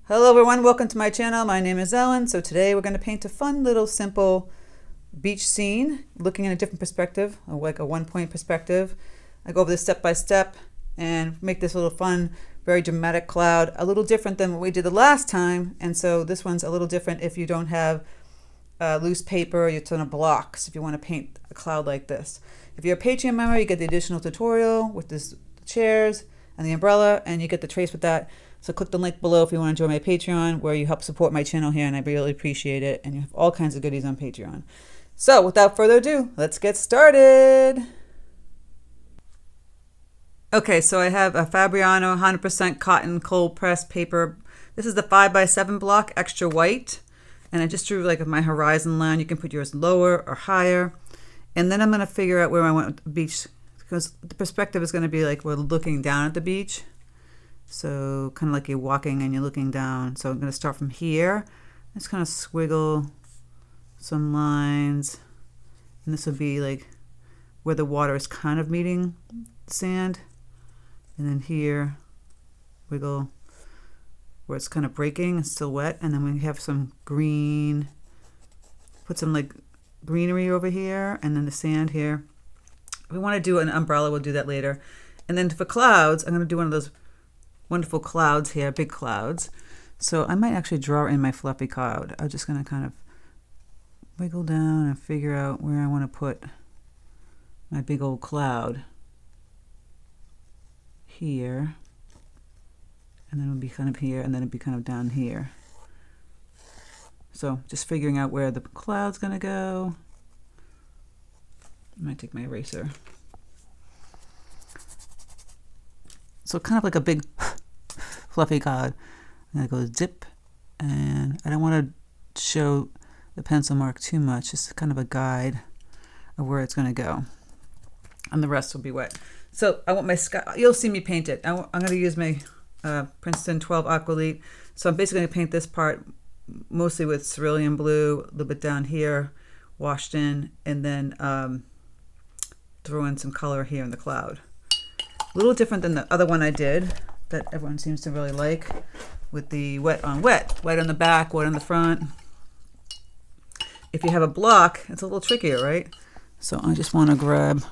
Hello everyone, welcome to my channel. My name is Ellen. So today we're going to paint a fun little simple beach scene looking in a different perspective, like a one-point perspective. I go over this step by step and make this little fun, very dramatic cloud, a little different than what we did the last time. And so this one's a little different if you don't have loose paper, you're on a blocks if you want to paint a cloud like this. If you're a Patreon member, you get the additional tutorial with this chairs and the umbrella, and you get the trace with that. So click the link below if you want to join my Patreon, where you help support my channel here, and I really appreciate it. And you have all kinds of goodies on Patreon. So without further ado, let's get started. Okay, so I have a Fabriano 100% cotton cold pressed paper. This is the 5x7 block, extra white. And I just drew like my horizon line. You can put yours lower or higher. And then I'm going to figure out where I want the beach, because the perspective is going to be like we're looking down at the beach. So kind of like you're walking and you're looking down. So I'm going to start from here. Just kind of swiggle some lines. And this will be like where the water is kind of meeting the sand. And then here, wiggle where it's kind of breaking, it's still wet. And then we have some green, put some like greenery over here, and then the sand here. If we want to do an umbrella, we'll do that later. And then for clouds, I'm going to do one of those wonderful clouds here, big clouds. So I might actually draw in my fluffy cloud. I'm just going to kind of wiggle down and figure out where I want to put my big old cloud. Here. And then it'll be kind of here, and then it'll be kind of down here. So just figuring out where the cloud's going to go. I might take my eraser. So kind of like a big fluffy cloud. I'm going to go zip, and I don't want to show the pencil mark too much. Just kind of a guide of where it's going to go. And the rest will be wet. So I want my sky. You'll see me paint it. I'm going to use my Princeton 12 Aqua. So I'm basically going to paint this part mostly with cerulean blue, a little bit down here, washed in, and then throw in some color here in the cloud. A little different than the other one I did that everyone seems to really like, with the wet on wet, white on the back, wet on the front. If you have a block, it's a little trickier, right? So I just want to grab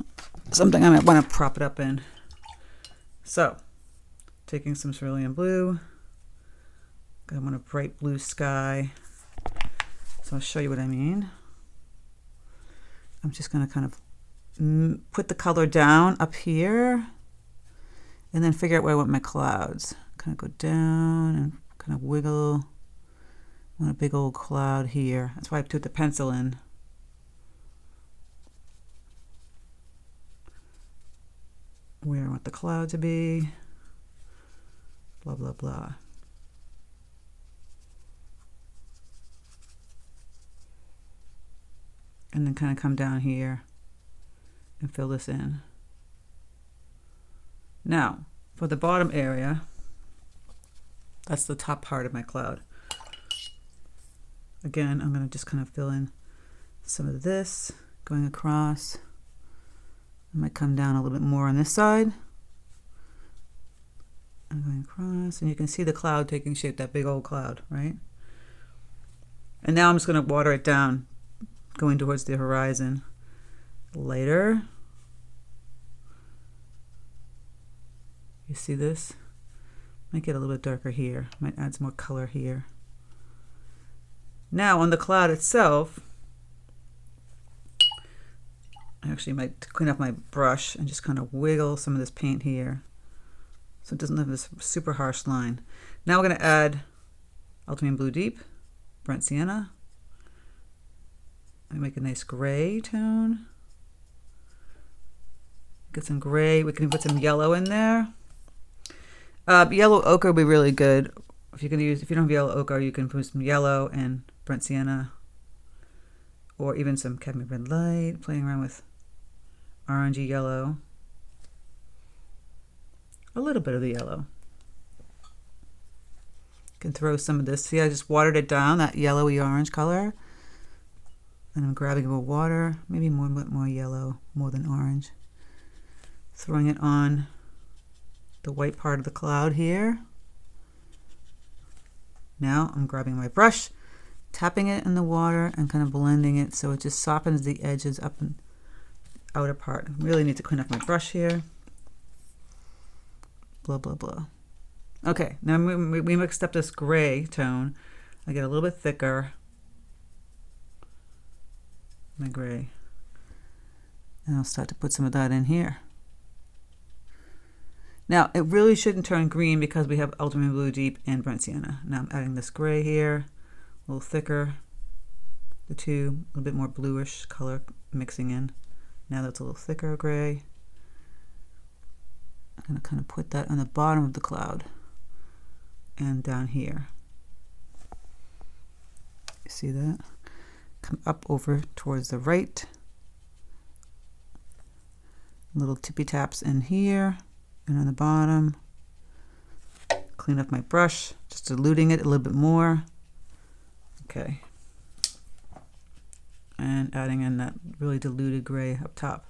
something I might want to prop it up in. So taking some cerulean blue. I want a bright blue sky. So I'll show you what I mean. I'm just going to kind of put the color down up here, and then figure out where I want my clouds. Kind of go down and kind of wiggle. I want a big old cloud here. That's why I put the pencil in. Where I want the cloud to be. Blah, blah, blah. And then kind of come down here and fill this in. Now, for the bottom area, that's the top part of my cloud. Again, I'm going to just kind of fill in some of this going across. I might come down a little bit more on this side. I'm going across, and you can see the cloud taking shape, that big old cloud, right? And now I'm just going to water it down, going towards the horizon. Lighter. You see this? Might get a little bit darker here. Might add some more color here. Now on the cloud itself, I actually might clean up my brush and just kind of wiggle some of this paint here, so it doesn't have this super harsh line. Now we're going to add ultramarine blue deep, burnt sienna. I make a nice gray tone. Get some gray. We can put some yellow in there. Yellow ochre would be really good. If you don't have yellow ochre, you can put some yellow and burnt sienna, or even some cadmium red light, playing around with orangey yellow. A little bit of the yellow. You can throw some of this. See, I just watered it down, that yellowy orange color. And I'm grabbing more water, maybe more yellow, more than orange. Throwing it on the white part of the cloud here. Now I'm grabbing my brush, tapping it in the water and kind of blending it so it just softens the edges up and outer part. Really need to clean up my brush here. Blah, blah, blah. Okay, now we mixed up this gray tone. I get a little bit thicker. My gray. And I'll start to put some of that in here. Now, it really shouldn't turn green because we have ultramarine blue deep and burnt sienna. Now I'm adding this gray here, a little thicker. The two, a little bit more bluish color mixing in. Now that's a little thicker gray. I'm going to kind of put that on the bottom of the cloud and down here. You see that? Come up over towards the right. Little tippy taps in here and on the bottom. Clean up my brush, just diluting it a little bit more. Okay. And adding in that really diluted gray up top.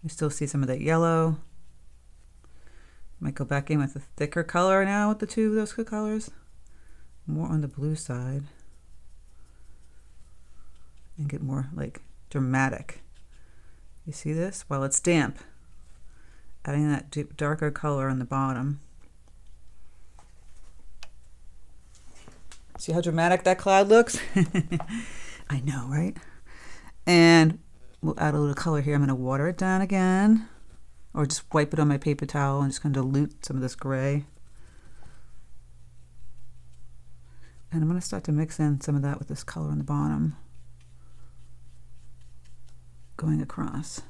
You still see some of that yellow. Might go back in with a thicker color now with the two of those colors. More on the blue side. And get more like dramatic. You see this? While it's damp. Adding that deep, darker color on the bottom. See how dramatic that cloud looks? I know, right? And we'll add a little color here. I'm going to water it down again. Or just wipe it on my paper towel and just kind of dilute some of this gray. And I'm going to start to mix in some of that with this color on the bottom. Going across.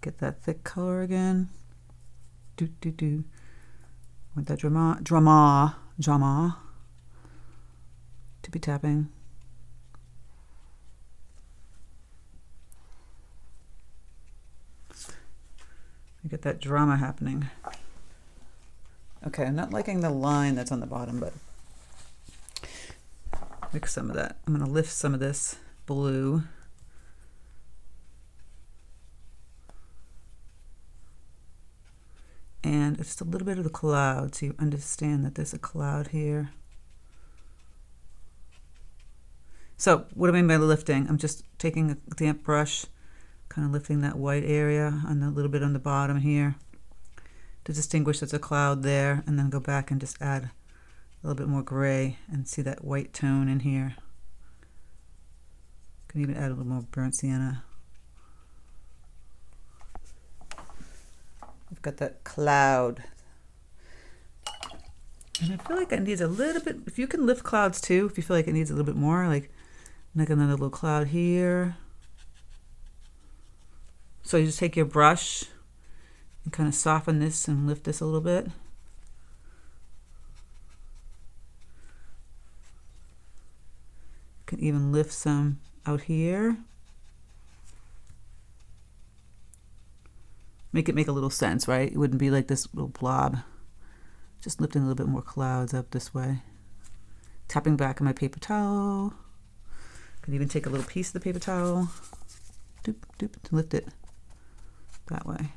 Get that thick color again. Do, do, do. With that drama. Tippy tapping. You get that drama happening. Okay, I'm not liking the line that's on the bottom, but mix some of that. I'm going to lift some of this blue. And it's a little bit of the cloud, so you understand that there's a cloud here. So what do I mean by lifting? I'm just taking a damp brush, kind of lifting that white area on a little bit on the bottom here to distinguish there's a cloud there, and then go back and just add a little bit more gray and see that white tone in here. Can even add a little more burnt sienna. I've got that cloud. And I feel like it needs a little bit, if you can lift clouds too, if you feel like it needs a little bit more, like another little cloud here. So you just take your brush and kind of soften this and lift this a little bit. You can even lift some out here. Make it make a little sense, right? It wouldn't be like this little blob. Just lifting a little bit more clouds up this way. Tapping back on my paper towel. Can even take a little piece of the paper towel. Doop, doop, to lift it that way.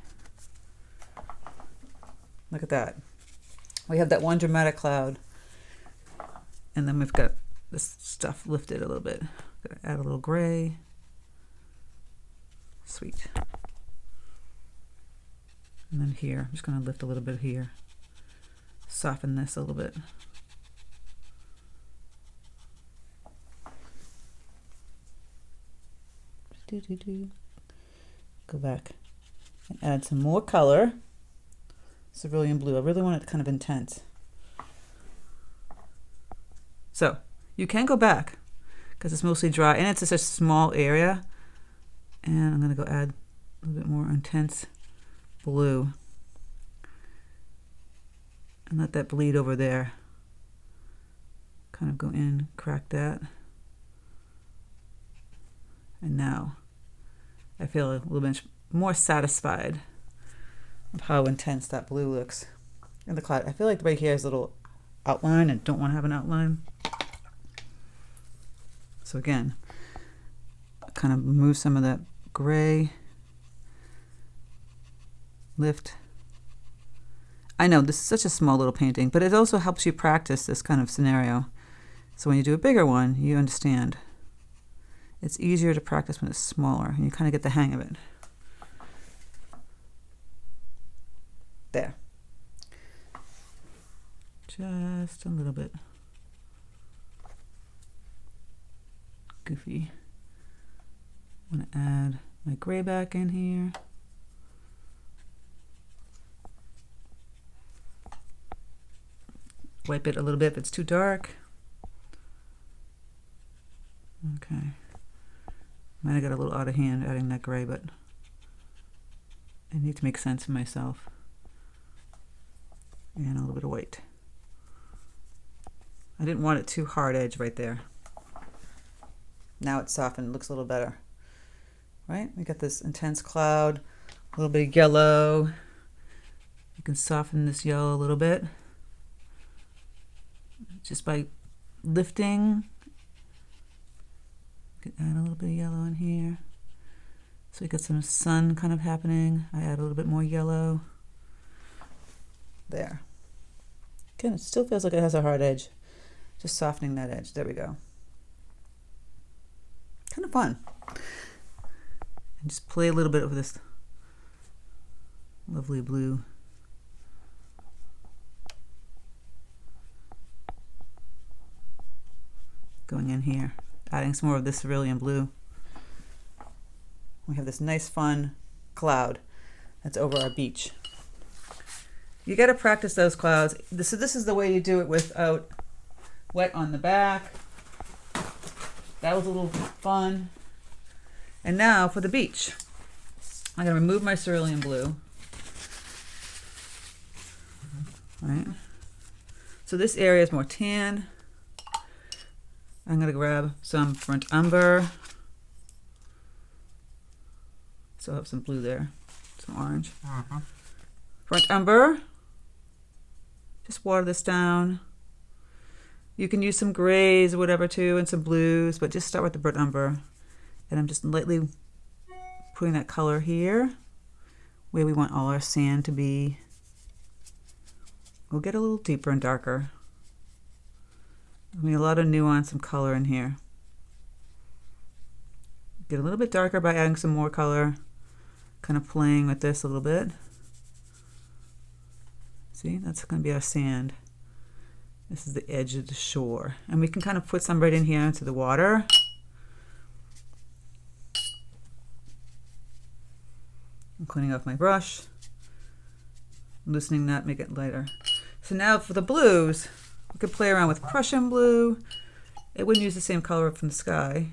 Look at that. We have that one dramatic cloud. And then we've got this stuff lifted a little bit. Gonna add a little gray. Sweet. And then here, I'm just going to lift a little bit here. Soften this a little bit. Go back and add some more color. Cerulean blue. I really want it kind of intense. So you can go back because it's mostly dry and it's just a small area. And I'm going to go add a little bit more intense blue and let that bleed over there. Kind of go in, crack that. And now I feel a little bit more satisfied with how intense that blue looks in the cloud. I feel like right here is a little outline and don't want to have an outline. So again, kind of move some of that gray, lift. I know this is such a small little painting, but it also helps you practice this kind of scenario. So when you do a bigger one, you understand. It's easier to practice when it's smaller, and you kind of get the hang of it. There. Just a little bit goofy. I'm going to add my gray back in here. Wipe it a little bit if it's too dark. Okay. Might have got a little out of hand adding that gray, but I need to make sense of myself. And a little bit of white. I didn't want it too hard edge right there. Now it's softened, it looks a little better. Right? We got this intense cloud, a little bit of yellow. You can soften this yellow a little bit. Just by lifting. You can add a little bit of yellow in here. So we got some sun kind of happening. I add a little bit more yellow. There. Again, it still feels like it has a hard edge. Just softening that edge. There we go. Kind of fun. And just play a little bit of this lovely blue. Going in here. Adding some more of this cerulean blue. We have this nice fun cloud that's over our beach. You got to practice those clouds. This is the way you do it without wet on the back. That was a little fun. And now for the beach. I'm going to remove my cerulean blue. Right. So this area is more tan. I'm going to grab some burnt umber. Still have some blue there. Some orange. Burnt umber. Just water this down. You can use some grays or whatever too, and some blues, but just start with the burnt umber. And I'm just lightly putting that color here, where we want all our sand to be. We'll get a little deeper and darker. I mean, a lot of nuance and color in here. Get a little bit darker by adding some more color, kind of playing with this a little bit. See, that's going to be our sand. This is the edge of the shore. And we can kind of put some right in here into the water. I'm cleaning off my brush, loosening that, make it lighter. So now for the blues, we could play around with Prussian blue. It wouldn't use the same color from the sky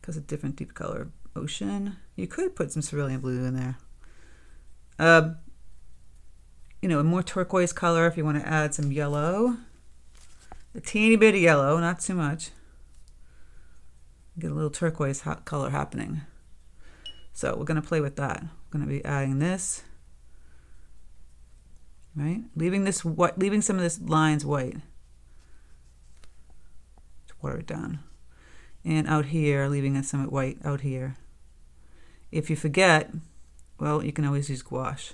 because of different deep color ocean. You could put some cerulean blue in there. You know, a more turquoise color if you want to add some yellow. A teeny bit of yellow, not too much. Get a little turquoise color happening. So we're going to play with that. We're going to be adding this. Right? Leaving this white, leaving some of this lines white. To water it down. And out here, leaving some white out here. If you forget, well, you can always use gouache.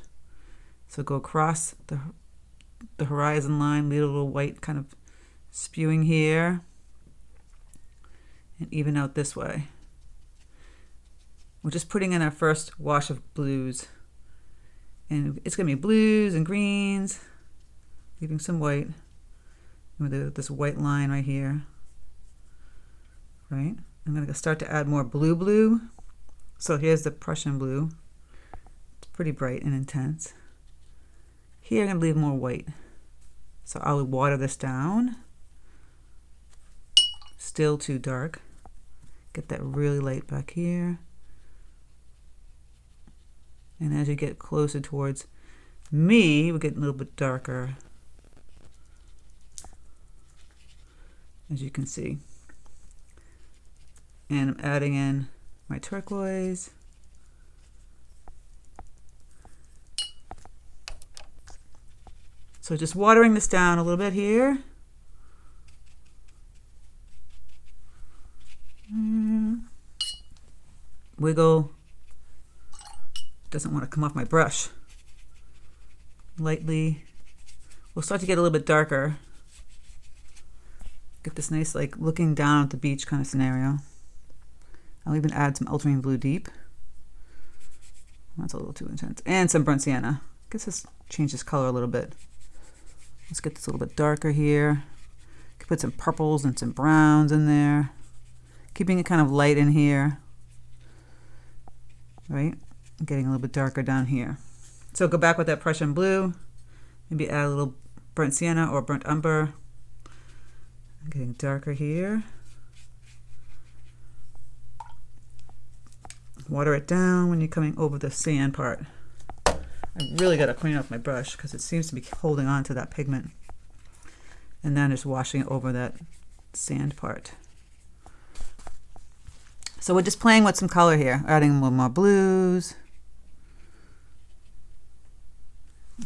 So go across the horizon line, leave a little white kind of spewing here, and even out this way. We're just putting in our first wash of blues. And it's going to be blues and greens, leaving some white. With this white line right here. Right? I'm going to start to add more blue. So here's the Prussian blue. It's pretty bright and intense. Here I'm going to leave more white. So I'll water this down. Still too dark. Get that really light back here. And as you get closer towards me, we get a little bit darker. As you can see. And I'm adding in my turquoise. So just watering this down a little bit here. Wiggle. doesn't want to come off my brush. Lightly. We'll start to get a little bit darker. Get this nice like looking down at the beach kind of scenario. I'll even add some ultramarine blue deep. That's a little too intense. And some burnt sienna. I guess this changes color a little bit. Let's get this a little bit darker here. Could put some purples and some browns in there. Keeping it kind of light in here. Right? Getting a little bit darker down here. So go back with that Prussian blue. Maybe add a little burnt sienna or burnt umber. I'm getting darker here. Water it down when you're coming over the sand part. I really got to clean off my brush because it seems to be holding on to that pigment. And then just washing it over that sand part. So we're just playing with some color here, adding a little more blues.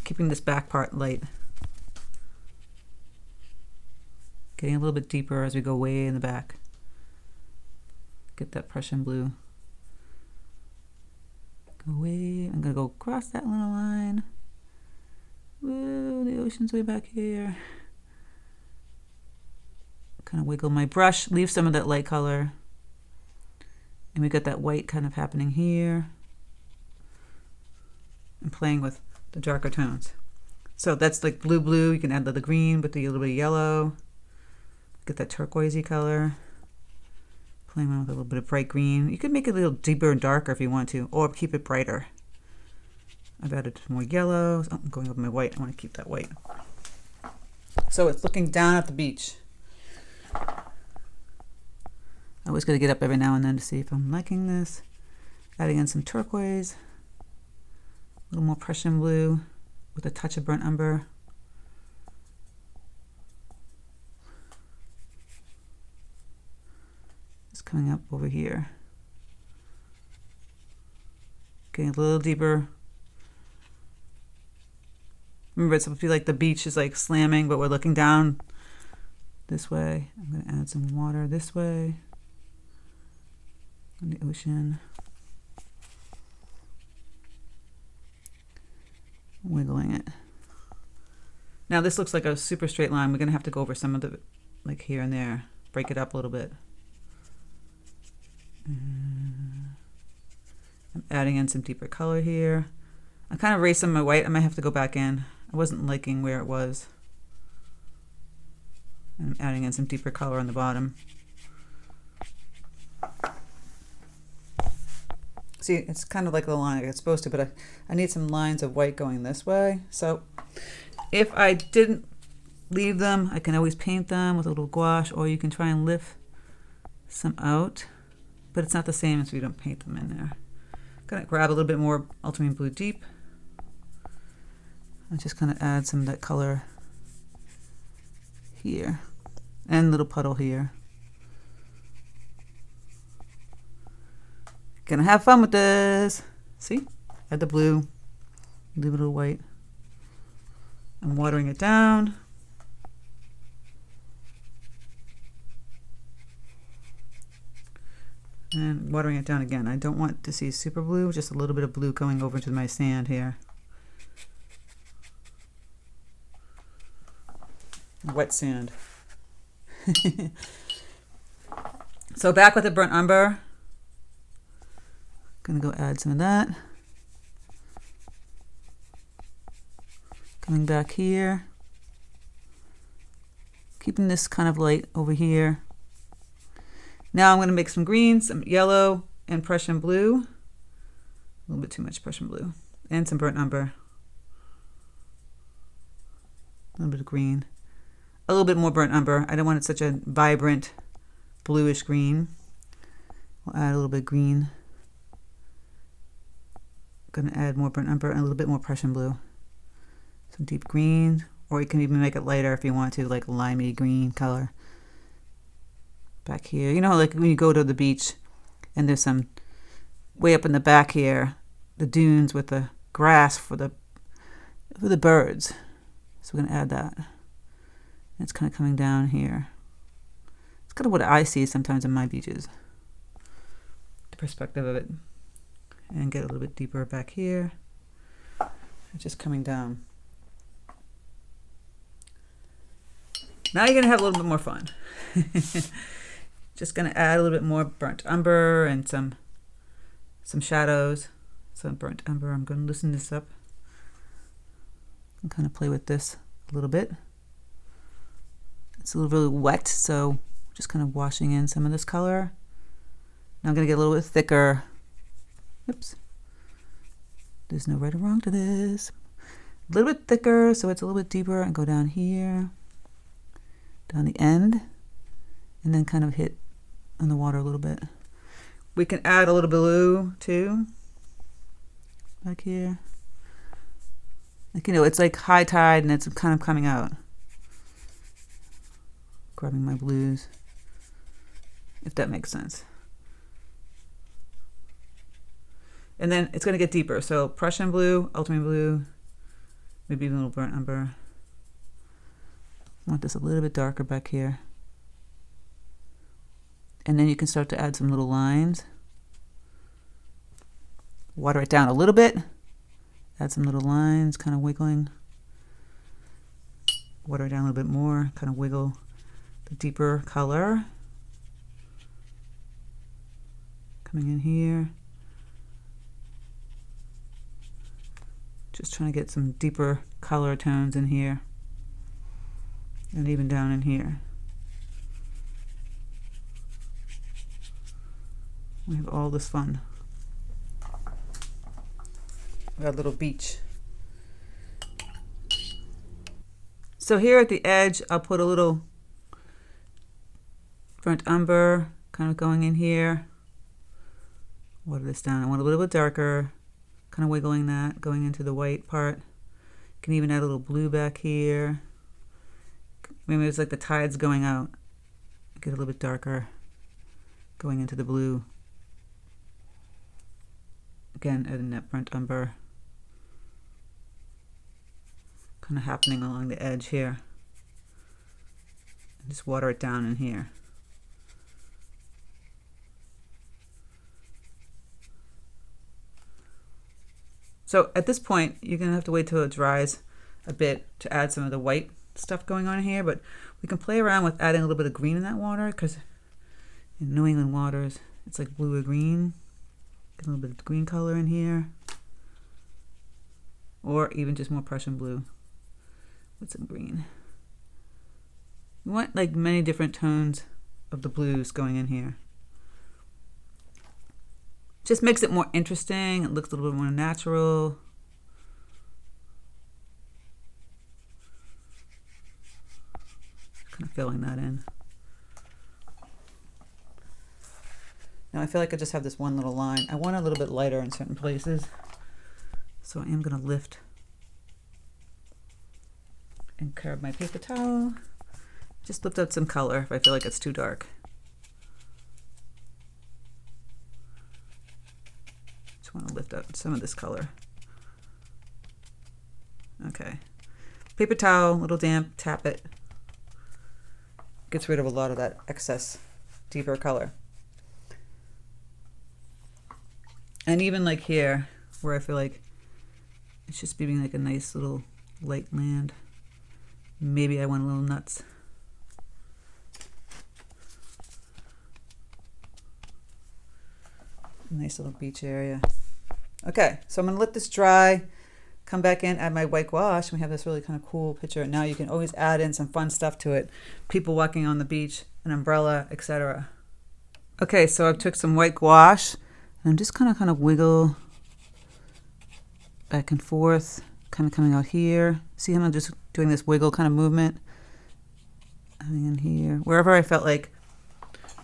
Keeping this back part light. Getting a little bit deeper as we go way in the back. Get that Prussian blue. Go way, I'm gonna go across that little line. Whoa, the ocean's way back here. Kind of wiggle my brush, leave some of that light color. And we got that white kind of happening here. And playing with the darker tones. So that's like blue, blue. You can add the green with the little bit of yellow. Get that turquoisey color. Playing around with a little bit of bright green. You could make it a little deeper and darker if you want to, or keep it brighter. I've added more yellow. Oh, I'm going over my white. I want to keep that white. So it's looking down at the beach. I always got to get up every now and then to see if I'm liking this. Adding in some turquoise. A little more Prussian blue with a touch of burnt umber. Just coming up over here. Getting a little deeper. Remember, it's supposed to be like the beach is like slamming, but we're looking down this way. I'm going to add some water this way. On the ocean. Wiggling it. Now this looks like a super straight line. We're going to have to go over some of the, like here and there. Break it up a little bit. I'm adding in some deeper color here. I'm kind of erasing my white. I might have to go back in. I wasn't liking where it was. And I'm adding in some deeper color on the bottom. See, it's kind of like the line it's supposed to, but I need some lines of white going this way. So if I didn't leave them, I can always paint them with a little gouache, or you can try and lift some out, but it's not the same as we don't paint them in there. I'm gonna grab a little bit more ultramarine blue deep. I'm just gonna add some of that color here, and a little puddle here. Gonna have fun with this. See? Add the blue, leave it a little white. I'm watering it down. And watering it down again. I don't want to see super blue, just a little bit of blue going over to my sand here. Wet sand. So back with the burnt umber. Gonna go add some of that. Coming back here. Keeping this kind of light over here. Now I'm gonna make some green, some yellow, and Prussian blue. A little bit too much Prussian blue. And some burnt umber. A little bit of green. A little bit more burnt umber. I don't want it such a vibrant bluish green. We'll add a little bit of green. Going to add more burnt umber and a little bit more Prussian blue. Some deep green, or you can even make it lighter if you want to, like limey green color. Back here, you know, like when you go to the beach and there's some way up in the back here, the dunes with the grass for the birds. So we're going to add that. And it's kind of coming down here. It's kind of what I see sometimes in my beaches. The perspective of it. and get a little bit deeper back here. Just coming down. Now you're gonna have a little bit more fun. Just gonna add a little bit more burnt umber and some shadows. Some burnt umber. I'm gonna loosen this up and kind of play with this a little bit. It's a little really wet, so just kind of washing in some of this color. Now I'm gonna get a little bit thicker. Oops. There's no right or wrong to this. A little bit thicker, so it's a little bit deeper, and go down here, down the end, and then kind of hit on the water a little bit. We can add a little blue too, back here. Like, you know, it's like high tide and it's kind of coming out. Grabbing my blues, if that makes sense. And then it's going to get deeper. So Prussian blue, ultramarine blue, maybe even a little burnt umber. I want this a little bit darker back here. And then you can start to add some little lines. Water it down a little bit. Add some little lines, kind of wiggling. Water it down a little bit more, kind of wiggle the deeper color. Coming in here. Just trying to get some deeper color tones in here. And even down in here. We have all this fun. We got a little beach. So here at the edge, I'll put a little burnt umber kind of going in here. Water this down. I want a little bit darker. Kind of wiggling that, going into the white part. You can even add a little blue back here. Maybe it's like the tide's going out. Get a little bit darker, going into the blue. Again, adding that burnt umber. Kind of happening along the edge here. And just water it down in here. So at this point, you're going to have to wait till it dries a bit to add some of the white stuff going on here, but we can play around with adding a little bit of green in that water, because in New England waters, it's like blue or green. Get a little bit of green color in here, or even just more Prussian blue with some green. We want like many different tones of the blues going in here. Just makes it more interesting. It looks a little bit more natural. Kind of filling that in. Now I feel like I just have this one little line. I want a little bit lighter in certain places. So I am going to lift and grab my paper towel. Just lift up some color if I feel like it's too dark. Want to lift up some of this color. Okay. Paper towel, a little damp, tap it. Gets rid of a lot of that excess deeper color. And even like here, where I feel like it's just being like a nice little light land. Maybe I want a little nuts. Nice little beach area. Okay, so I'm going to let this dry, come back in, add my white gouache, and we have this really kind of cool picture. Now you can always add in some fun stuff to it. People walking on the beach, an umbrella, etc. Okay, so I took some white gouache, and I'm just kind of wiggle back and forth, kind of coming out here. See how I'm just doing this wiggle kind of movement? Adding in here. Wherever I felt like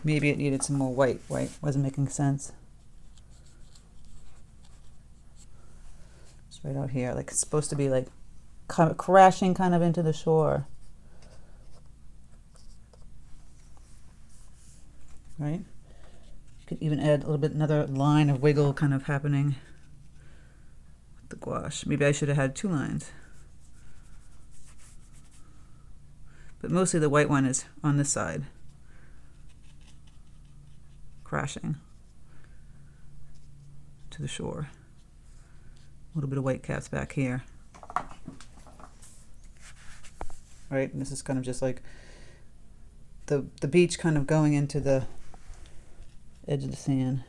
maybe it needed some more white. White wasn't making sense. Right out here, like it's supposed to be like kind of crashing kind of into the shore, right? You could even add a little bit, another line of wiggle kind of happening with the gouache. Maybe I should have had two lines, but mostly the white one is on this side, crashing to the shore. A little bit of white caps back here. Right, and this is kind of just like the beach kind of going into the edge of the sand.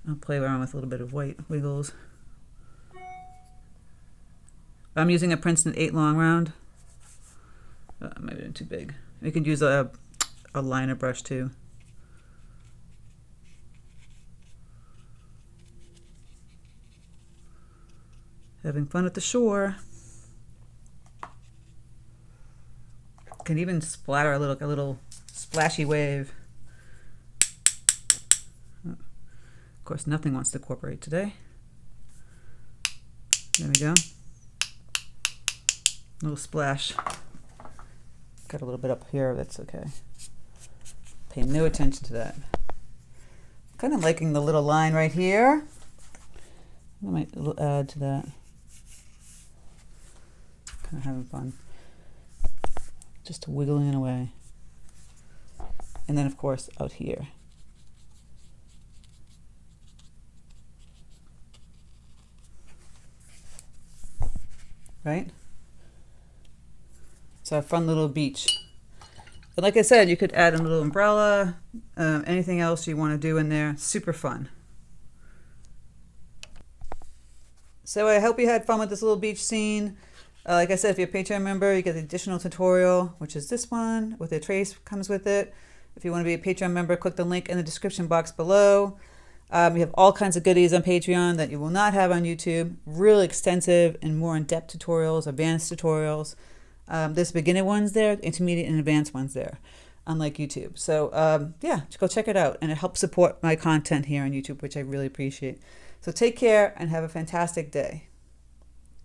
I'll play around with a little bit of white wiggles. I'm using a Princeton 8 long round. Maybe too big. You could use a liner brush too. Having fun at the shore. Can even splatter a little splashy wave. Of course, nothing wants to cooperate today. There we go. Little splash. Got a little bit up here, that's okay. Pay no attention to that. Kind of liking the little line right here. I might add to that. Kind of having fun. Just wiggling away. And then of course out here. Right? So a fun little beach. But like I said, you could add a little umbrella, anything else you want to do in there. Super fun. So I hope you had fun with this little beach scene. Like I said, if you're a Patreon member, you get the additional tutorial, which is this one, with a trace comes with it. If you want to be a Patreon member, click the link in the description box below. We have all kinds of goodies on Patreon that you will not have on YouTube. Really extensive and more in-depth tutorials, advanced tutorials. There's beginner ones there, intermediate and advanced ones there, unlike YouTube. So yeah, go check it out. And it helps support my content here on YouTube, which I really appreciate. So take care and have a fantastic day.